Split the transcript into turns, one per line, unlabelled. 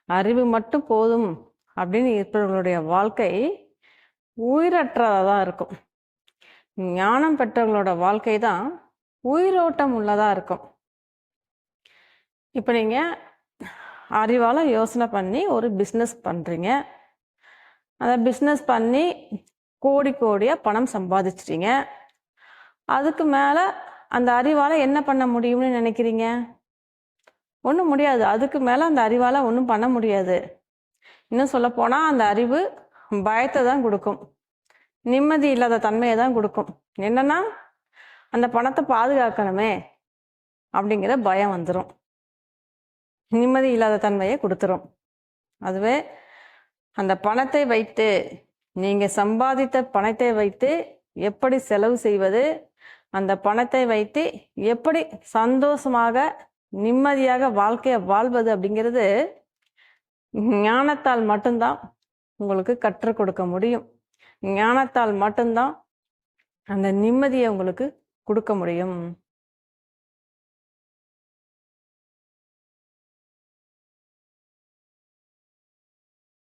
அறிவு மட்டும் போதும் அப்படின்னு இருப்பவர்களுடைய வாழ்க்கை உயிரற்றதாக தான் இருக்கும். ஞானம் பெற்றவங்களோட வாழ்க்கை தான் உயிரோட்டம் உள்ளதாக இருக்கும். இப்போ நீங்கள் அறிவால் யோசனை பண்ணி ஒரு பிஸ்னஸ் பண்ணுறீங்க. அந்த பிஸ்னஸ் பண்ணி கோடி கோடியாக பணம் சம்பாதிச்சிட்டீங்க. அதுக்கு மேலே அந்த அறிவால் என்ன பண்ண முடியும்னு நினைக்கிறீங்க? ஒன்றும் முடியாது. அதுக்கு மேலே அந்த அறிவால் ஒன்றும் பண்ண முடியாது. இன்னும் சொல்லப்போனால் அந்த அறிவு பயத்தை தான் கொடுக்கும், நிம்மதி இல்லாத தன்மையை தான் கொடுக்கும். என்னன்னா அந்த பணத்தை பாதுகாக்கணுமே அப்படிங்கிற பயம் வந்துடும், நிம்மதி இல்லாத தன்மையை கொடுத்துரும். அதுவே அந்த பணத்தை வைத்து, நீங்கள் சம்பாதித்த பணத்தை வைத்து எப்படி செலவு செய்வது, அந்த பணத்தை வைத்து எப்படி சந்தோஷமாக நிம்மதியாக வாழ்க்கையை வாழ்வது அப்படிங்கிறது ஞானத்தால் மட்டும்தான் உங்களுக்கு கற்றுக் கொடுக்க முடியும். ஞானத்தால் மட்டும்தான் அந்த நிம்மதியை உங்களுக்கு கொடுக்க முடியும்.